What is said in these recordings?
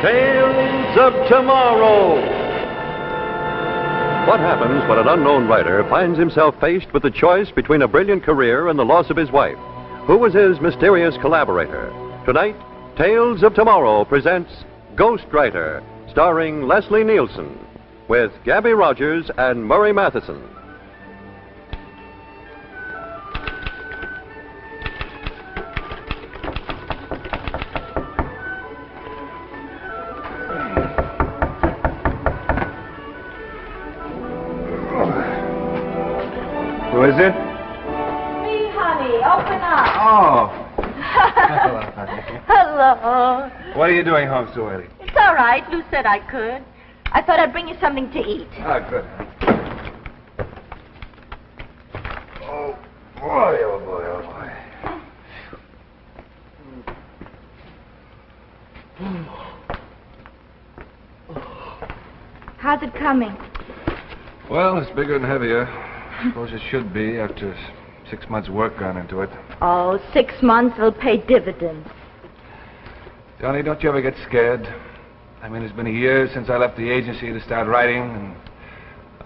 Tales of Tomorrow. What happens when an unknown writer finds himself faced with the choice between a brilliant career and the loss of his wife? Who was his mysterious collaborator? Tonight, Tales of Tomorrow presents Ghostwriter, starring Leslie Nielsen, with Gabby Rogers and Murray Matheson. Who is it? Me, honey. Open up. Oh. Hello, honey. Hello. What are you doing home so early? It's all right. Lou said I could. I thought I'd bring you something to eat. Ah, good. Oh, boy, oh, boy, oh, boy. How's it coming? Well, it's bigger and heavier. I suppose it should be after 6 months' work gone into it. Oh, 6 months will pay dividends. Johnny, don't you ever get scared? I mean, it's been a year since I left the agency to start writing, and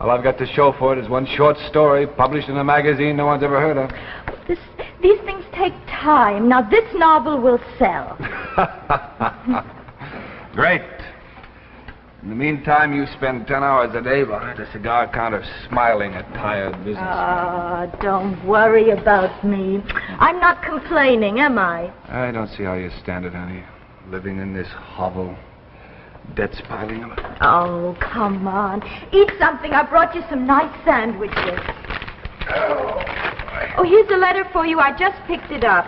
all I've got to show for it is one short story published in a magazine no one's ever heard of. These things take time. Now, this novel will sell. Great. In the meantime, you spend 10 hours a day behind a cigar counter smiling at tired businessmen. Ah, don't worry about me. I'm not complaining, am I? I don't see how you stand it, honey. Living in this hovel. Debts piling up. Oh, come on. Eat something. I brought you some nice sandwiches. Oh, boy. Oh, here's a letter for you. I just picked it up.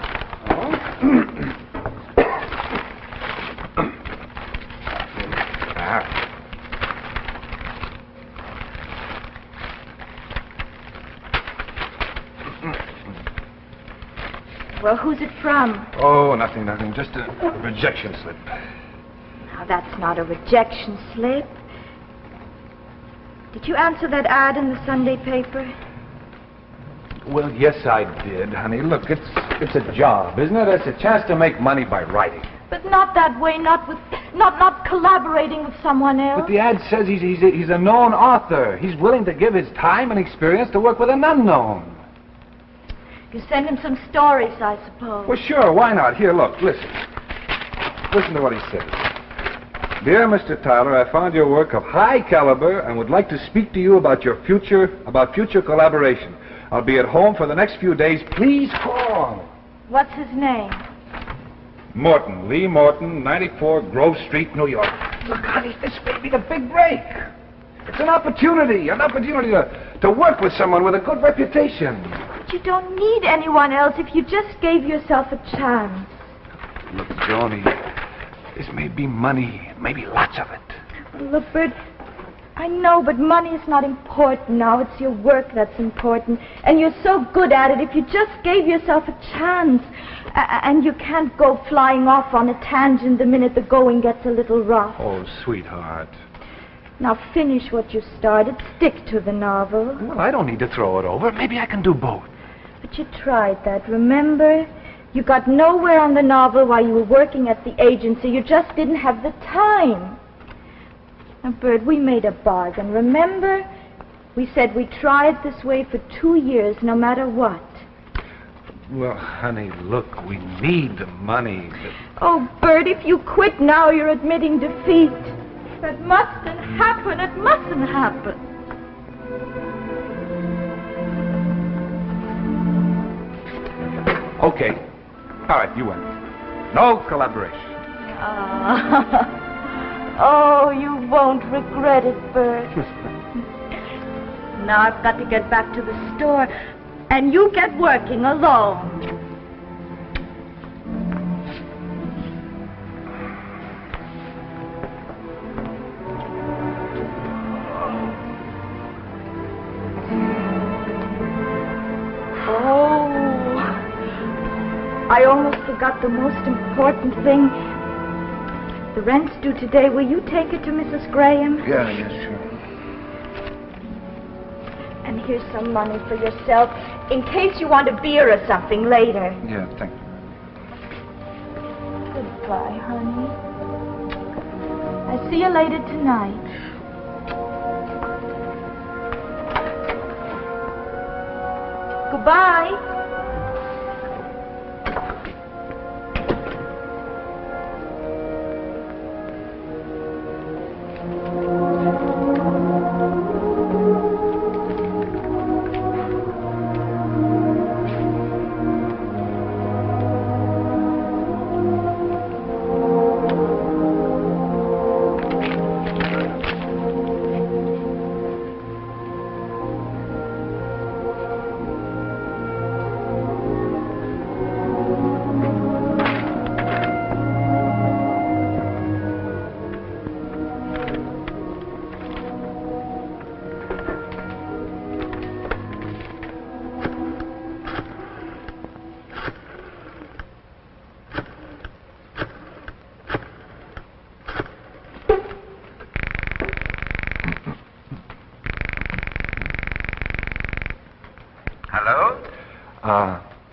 Oh? Well, who's it from? Oh, nothing. Just a rejection slip. Now, that's not a rejection slip. Did you answer that ad in the Sunday paper? Well, yes, I did, honey. Look, it's a job, isn't it? It's a chance to make money by writing. But not that way, not collaborating with someone else. But the ad says he's a known author. He's willing to give his time and experience to work with an unknown. You send him some stories, I suppose. Well, sure, why not? Here, look, listen. Listen to what he says. Dear Mr. Tyler, I found your work of high caliber and would like to speak to you about future collaboration. I'll be at home for the next few days. Please call. What's his name? Morton, Lee Morton, 94 Grove Street, New York. Look, honey, this may be the big break. It's an opportunity to work with someone with a good reputation. But you don't need anyone else if you just gave yourself a chance. Look, Johnny, this may be money, maybe lots of it. Look, Bert, I know, but money is not important now. It's your work that's important. And you're so good at it if you just gave yourself a chance. And you can't go flying off on a tangent the minute the going gets a little rough. Oh, sweetheart. Now finish what you started. Stick to the novel. Well, I don't need to throw it over. Maybe I can do both. But you tried that, remember? You got nowhere on the novel while you were working at the agency. You just didn't have the time. Now, Bert, we made a bargain, remember? We said we'd try it this way for 2 years, no matter what. Well, honey, look, we need the money. Oh, Bert, if you quit now, you're admitting defeat. That mustn't happen. It mustn't happen. Okay. All right, you win. No collaboration. Oh, you won't regret it, Bert. Now I've got to get back to the store, and you get working alone. I almost forgot the most important thing. The rent's due today. Will you take it to Mrs. Graham? Yeah, sure. And here's some money for yourself, in case you want a beer or something later. Yeah, thank you. Goodbye, honey. I'll see you later tonight. Goodbye.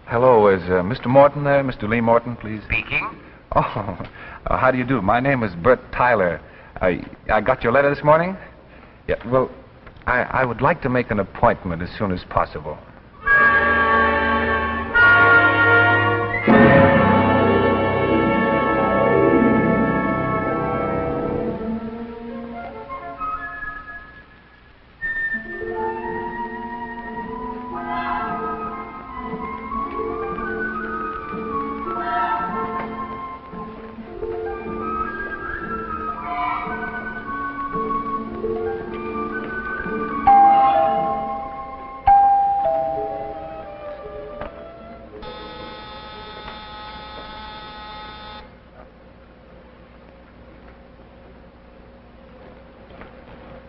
Hello, is Mr. Morton there? Mr. Lee Morton, please? Speaking. Oh, how do you do? My name is Bert Tyler. I got your letter this morning? Yeah, well, I would like to make an appointment as soon as possible.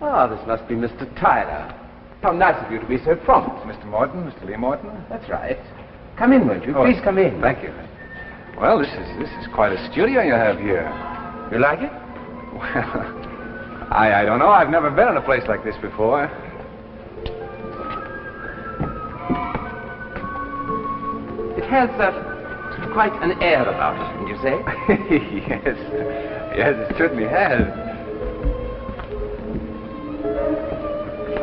Ah, this must be Mr. Tyler. How nice of you to be so prompt. Mr. Morton, Mr. Lee Morton? That's right. Come in, won't you? Please come in. Thank you. Well, this is quite a studio you have here. You like it? Well, I don't know. I've never been in a place like this before. It has quite an air about it, wouldn't you say? Yes, it certainly has.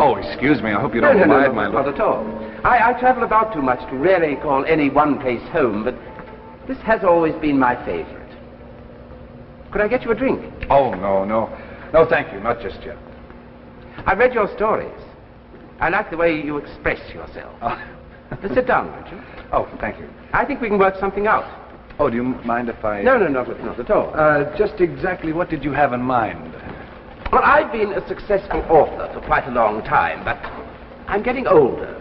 Oh, excuse me. I hope you don't mind my... Not at all. I travel about too much to really call any one place home, but this has always been my favorite. Could I get you a drink? Oh, no. No, thank you. Not just yet. I read your stories. I like the way you express yourself. Now, sit down, won't you? Oh, thank you. I think we can work something out. Oh, do you mind if I... No, not at all. Just exactly what did you have in mind? Well, I've been a successful author for quite a long time, but I'm getting older.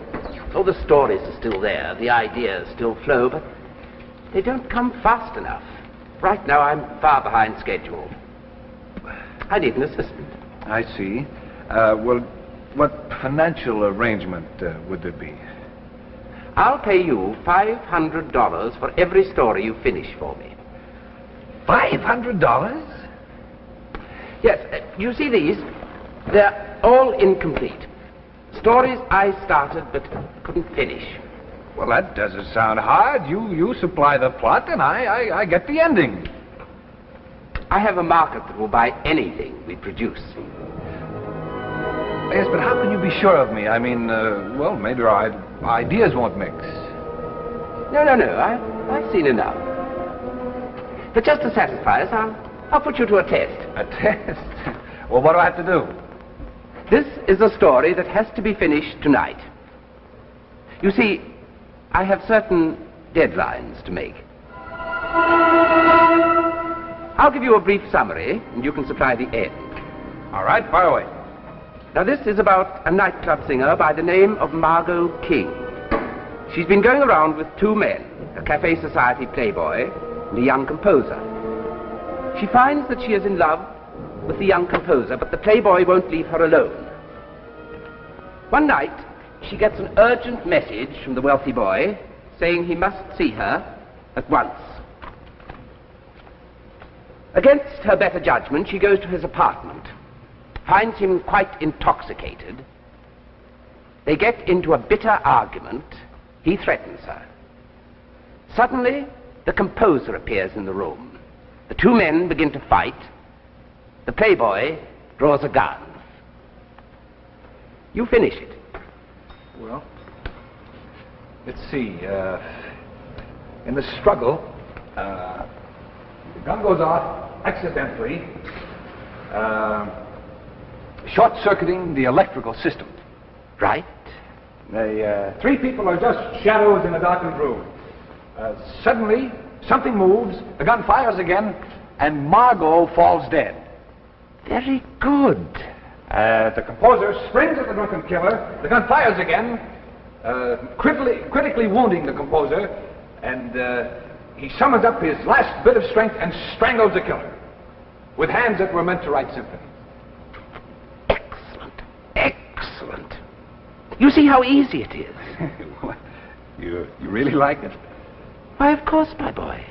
All the stories are still there, the ideas still flow, but they don't come fast enough. Right now, I'm far behind schedule. I need an assistant. I see. Well, what financial arrangement would there be? I'll pay you $500 for every story you finish for me. $500? Yes, you see these? They're all incomplete. Stories I started but couldn't finish. Well, that doesn't sound hard. You supply the plot and I get the ending. I have a market that will buy anything we produce. Yes, but how can you be sure of me? I mean, well, maybe our ideas won't mix. No. I've seen enough. But just to satisfy us, I'll put you to a test. A test? Well, what do I have to do? This is a story that has to be finished tonight. You see, I have certain deadlines to make. I'll give you a brief summary, and you can supply the end. All right, fire away. Now, this is about a nightclub singer by the name of Margot King. She's been going around with two men, a cafe society playboy and a young composer. She finds that she is in love with the young composer, but the playboy won't leave her alone. One night, she gets an urgent message from the wealthy boy saying he must see her at once. Against her better judgment, she goes to his apartment, finds him quite intoxicated. They get into a bitter argument. He threatens her. Suddenly, the composer appears in the room. The two men begin to fight. The playboy draws a gun. You finish it. Well, let's see. In the struggle, the gun goes off accidentally, short-circuiting the electrical system. Right? The three people are just shadows in a darkened room. Suddenly, something moves, the gun fires again, and Margot falls dead. Very good. The composer springs at the drunken killer, the gun fires again, critically wounding the composer, and he summons up his last bit of strength and strangles the killer with hands that were meant to write symphonies. Excellent. Excellent. You see how easy it is. You really like it? Why, of course, my boy.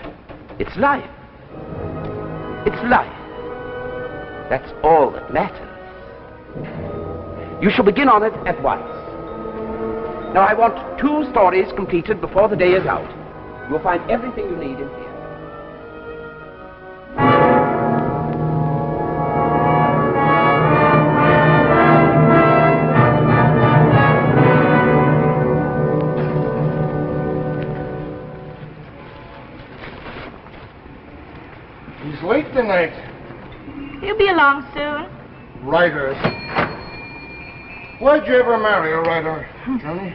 It's life. It's life. That's all that matters. You shall begin on it at once. Now, I want 2 stories completed before the day is out. You'll find everything you need in here. He's late tonight. He'll be along soon. Writers. Why'd you ever marry a writer, Johnny?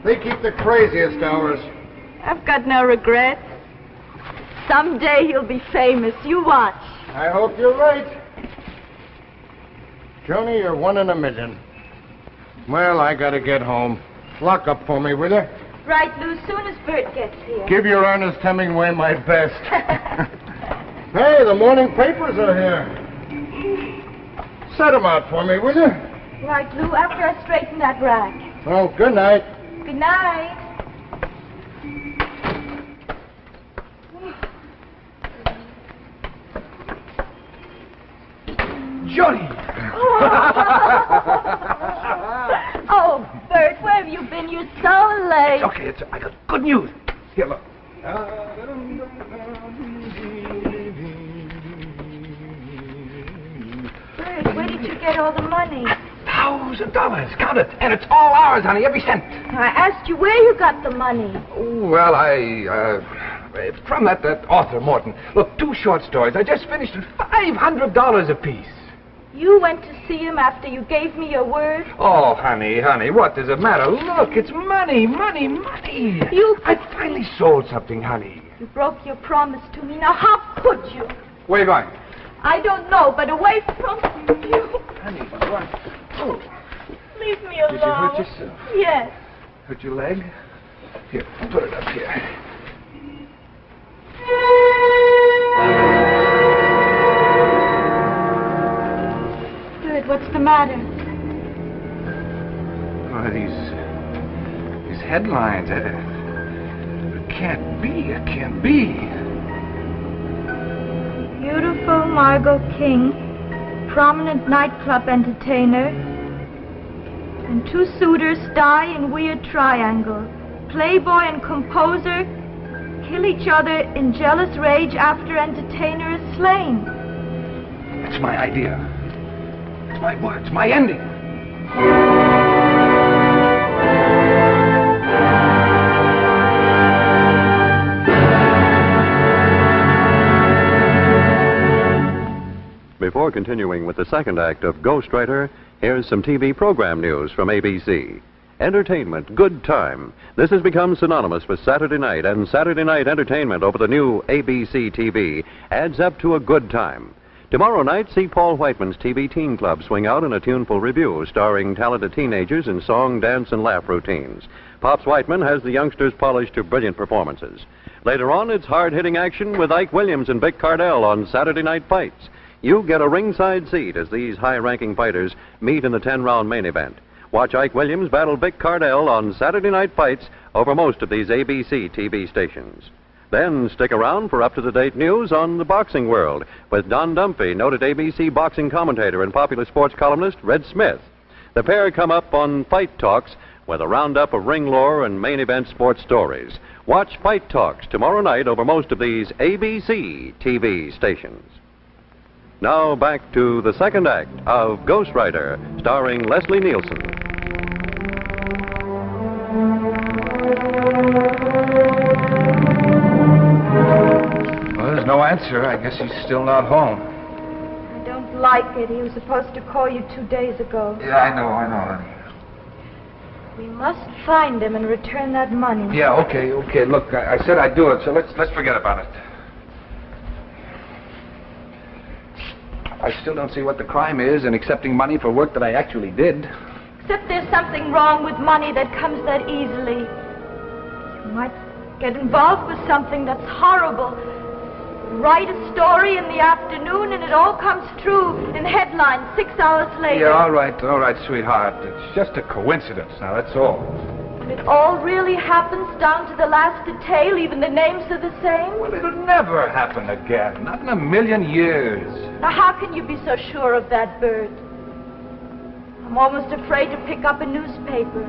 They keep the craziest hours. I've got no regrets. Someday he'll be famous. You watch. I hope you're right. Johnny, you're 1 in a million. Well, I gotta get home. Lock up for me, will you? Right, Lou, as soon as Bert gets here. Give your Ernest Hemingway my best. Hey, the morning papers are here. Set them out for me, will you? Right, Lou, after I straighten that rack. Oh, good night. Good night. Johnny! Oh, Bert, where have you been? You're so late. Okay, I got good news. Here, look. Bert, where did you get all the money? $1,000. Count it. And it's all ours, honey, every cent. I asked you where you got the money. Oh, well, from that author, Morton. Look, 2 short stories. I just finished at $500 apiece. You went to see him after you gave me your word? Oh, honey, what does it matter? Look, it's money. I finally sold something, honey. You broke your promise to me. Now, how could you? Where are you going? I don't know, but away from you. Honey, what? Oh, Leave me alone. did you hurt yourself? Yes. Hurt your leg? Here, put it up here. Bert, what's the matter? Oh, these headlines. It can't be. Beautiful Margot King, prominent nightclub entertainer, and 2 suitors die in weird triangle. Playboy and composer kill each other in jealous rage after entertainer is slain. That's my idea. It's my words, my ending. Before continuing with the second act of Ghostwriter, here's some TV program news from ABC. Entertainment, good time. This has become synonymous with Saturday night, and Saturday night entertainment over the new ABC TV adds up to a good time. Tomorrow night, see Paul Whiteman's TV Teen Club swing out in a tuneful review starring talented teenagers in song, dance, and laugh routines. Pops Whiteman has the youngsters polished to brilliant performances. Later on, it's hard-hitting action with Ike Williams and Vic Cardell on Saturday Night Fights. You get a ringside seat as these high-ranking fighters meet in the 10-round main event. Watch Ike Williams battle Vic Cardell on Saturday Night Fights over most of these ABC TV stations. Then stick around for up-to-the-date news on the boxing world with Don Dumphy, noted ABC boxing commentator and popular sports columnist Red Smith. The pair come up on Fight Talks with a roundup of ring lore and main event sports stories. Watch Fight Talks tomorrow night over most of these ABC TV stations. Now back to the second act of Ghostwriter, starring Leslie Nielsen. Well, there's no answer. I guess he's still not home. I don't like it. He was supposed to call you 2 days ago. Yeah, I know, honey. We must find him and return that money. Yeah, okay. Look, I said I'd do it, so let's forget about it. I still don't see what the crime is in accepting money for work that I actually did. Except there's something wrong with money that comes that easily. You might get involved with something that's horrible. Write a story in the afternoon and it all comes true in headlines 6 hours later. Yeah, all right, sweetheart. It's just a coincidence now, that's all. And it all really happens down to the last detail, even the names are the same? Well, it'll never happen again. Not in a million years. Now, how can you be so sure of that, Bert? I'm almost afraid to pick up a newspaper.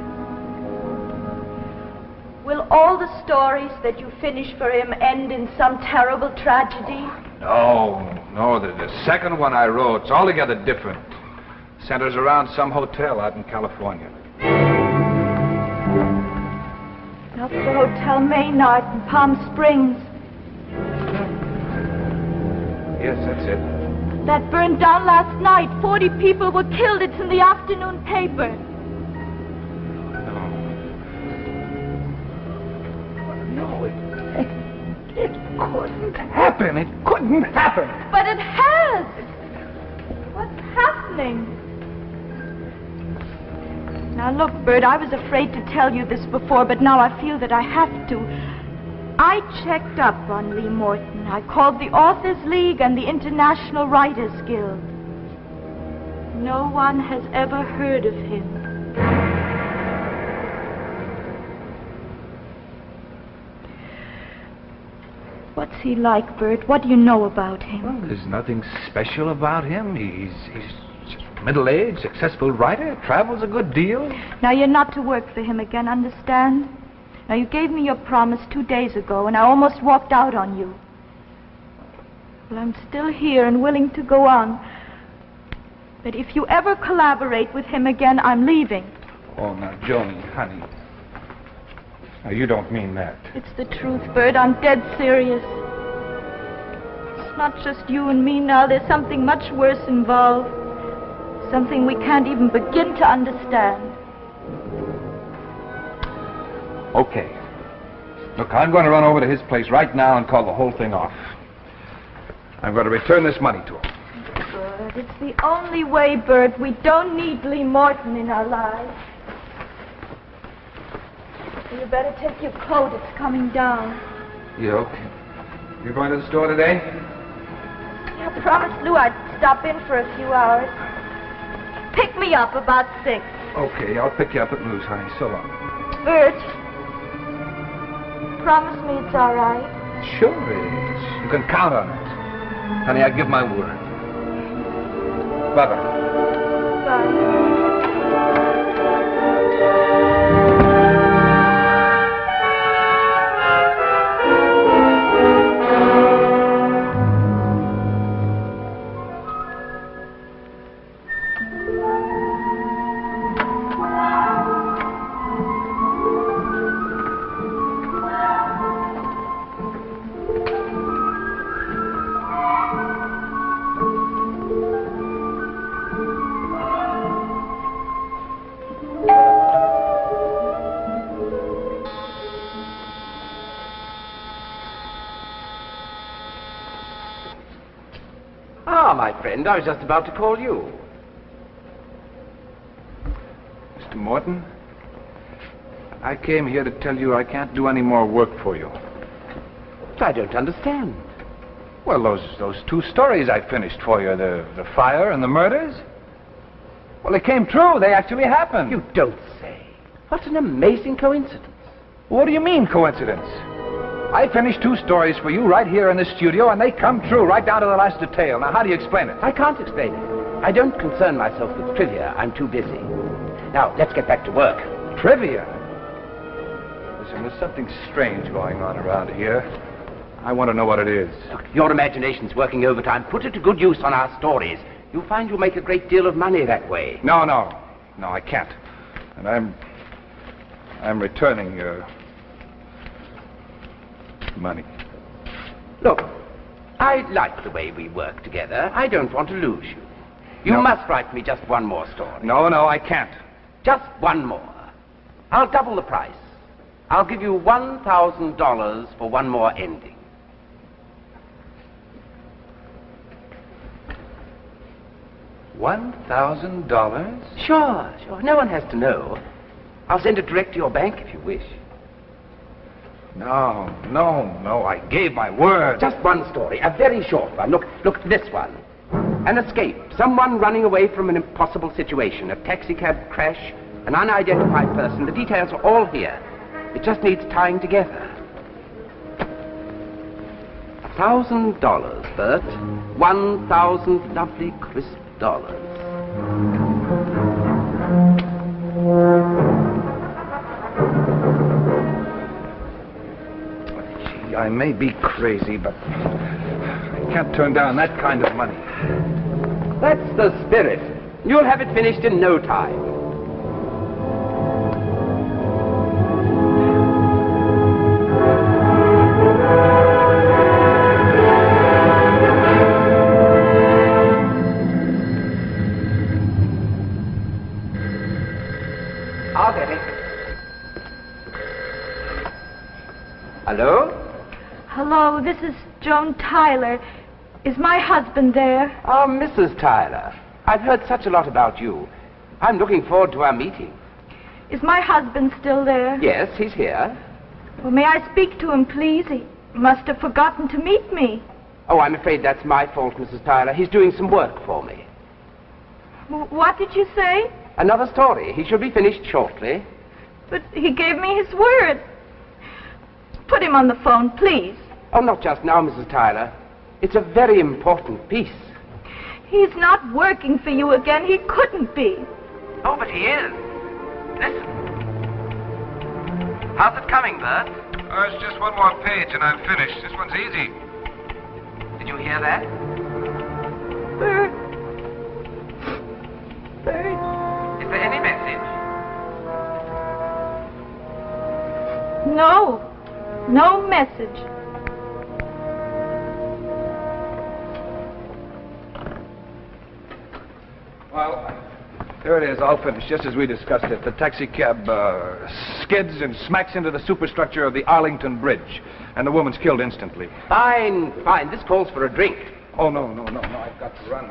Will all the stories that you finish for him end in some terrible tragedy? No, the second one I wrote's altogether different. Centers around some hotel out in California. Not the Hotel Maynard in Palm Springs. Yes, that's it. That burned down last night. 40 people were killed. It's in the afternoon paper. No, it couldn't happen. It couldn't happen. But it has. What's happening? Now look, Bert, I was afraid to tell you this before, but now I feel that I have to. I checked up on Lee Morton. I called the Authors League and the International Writers Guild. No one has ever heard of him. What's he like, Bert? What do you know about him? Well, there's nothing special about him. He's just middle-aged, successful writer, travels a good deal. Now, you're not to work for him again, understand? Now, you gave me your promise 2 days ago, and I almost walked out on you. Well, I'm still here and willing to go on. But if you ever collaborate with him again, I'm leaving. Oh, now, Joni, honey. Now, you don't mean that. It's the truth, Bert. I'm dead serious. It's not just you and me now. There's something much worse involved. Something we can't even begin to understand. Okay. Look, I'm going to run over to his place right now and call the whole thing off. I'm going to return this money to him. Good. It's the only way, Bert. We don't need Lee Morton in our lives. You better take your coat. It's coming down. Yeah, okay. You going to the store today? I promised Lou I'd stop in for a few hours. Pick me up about 6. Okay, I'll pick you up at Lou's, honey. So long. Bert, promise me it's all right. Sure it is. You can count on it. Honey, I give my word. Bye-bye. Bye. I was just about to call you. Mr. Morton, I came here to tell you I can't do any more work for you. But I don't understand. Well, those 2 stories I finished for you, the fire and the murders, well, they came true. They actually happened. You don't say. What an amazing coincidence. What do you mean, coincidence? I finished 2 stories for you right here in the studio, and they come true right down to the last detail. Now, how do you explain it? I can't explain it. I don't concern myself with trivia. I'm too busy. Now, let's get back to work. Trivia? Listen, there's something strange going on around here. I want to know what it is. Look, your imagination's working overtime. Put it to good use on our stories. You'll find you'll make a great deal of money that way. No, I can't. And I'm returning your money. Look, I like the way we work together. I don't want to lose you. You No. must write me just one more story. No, I can't. Just one more. I'll double the price. I'll give you $1,000 for one more ending. $1,000? Sure. No one has to know. I'll send it direct to your bank if you wish. No, I gave my word. Just one story, a very short one. Look at this one. An escape. Someone running away from an impossible situation. A taxicab crash, an unidentified person. The details are all here. It just needs tying together. $1,000, Bert. 1,000 lovely, crisp dollars. Gee, I may be crazy, but I can't turn down that kind of money. That's the spirit. You'll have it finished in no time. I'll get it. Hello? Hello, this is Joan Tyler. Is my husband there? Oh, Mrs. Tyler. I've heard such a lot about you. I'm looking forward to our meeting. Is my husband still there? Yes, he's here. Well, may I speak to him, please? He must have forgotten to meet me. Oh, I'm afraid that's my fault, Mrs. Tyler. He's doing some work for me. What did you say? Another story. He should be finished shortly. But he gave me his word. Put him on the phone, please. Oh, not just now, Mrs. Tyler. It's a very important piece. He's not working for you again. He couldn't be. Oh, but he is. Listen. How's it coming, Bert? It's just one more page and I'm finished. This one's easy. Did you hear that? Bert. Bert. Is there any message? No. No message. Well, there it is, all finished, just as we discussed it. The taxicab skids and smacks into the superstructure of the Arlington Bridge, and the woman's killed instantly. Fine. This calls for a drink. Oh, no, I've got to run.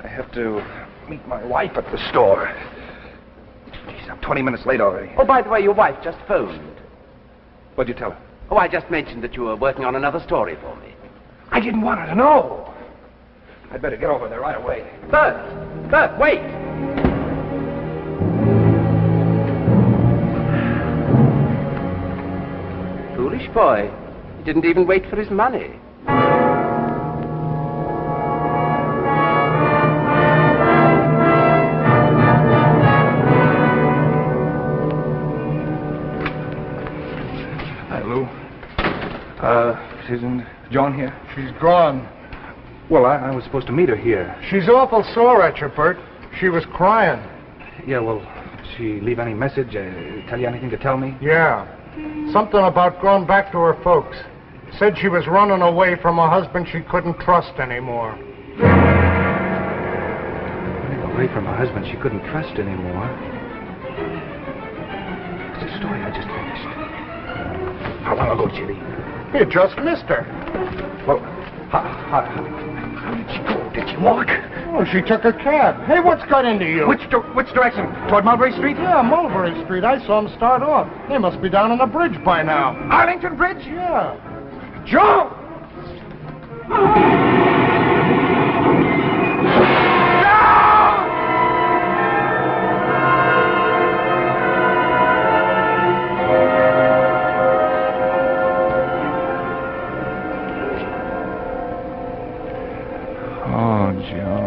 I have to meet my wife at the store. Jeez, I'm 20 minutes late already. Oh, by the way, your wife just phoned. What'd you tell her? Oh, I just mentioned that you were working on another story for me. I didn't want her to know. I'd better get over there right away. Bert, wait. Foolish boy. He didn't even wait for his money. Hi, Lou. Isn't Joan here? She's gone. Well, I was supposed to meet her here. She's awful sore at you, Bert. She was crying. Yeah, well, did she leave any message? Tell you anything to tell me? Yeah. Something about going back to her folks. Said she was running away from a husband she couldn't trust anymore. Running away from a husband she couldn't trust anymore. It's a story I just finished. How long ago did she leave? You just missed her. Well, how did she go? Did she walk? Oh, she took a cab. Hey, what's got into you? Which direction? Toward Mulberry Street? Yeah, Mulberry Street. I saw them start off. They must be down on the bridge by now. Arlington Bridge? Yeah. Joe! Oh, Joe.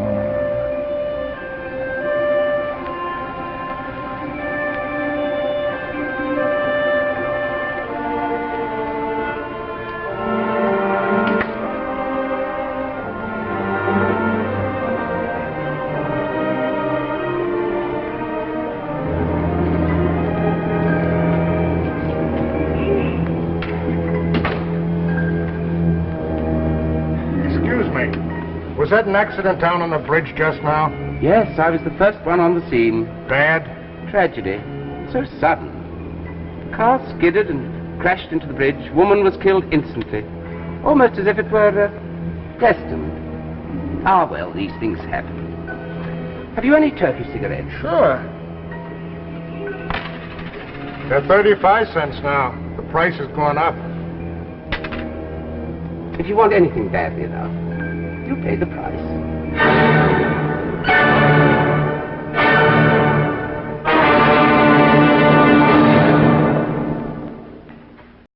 Was that an accident down on the bridge just now? Yes, I was the first one on the scene. Bad? Tragedy. So sudden. Car skidded and crashed into the bridge. Woman was killed instantly. Almost as if it were destined. Ah, well, these things happen. Have you any Turkish cigarettes? Sure. They're 35 cents now. The price has gone up. If you want anything badly enough, you pay the price.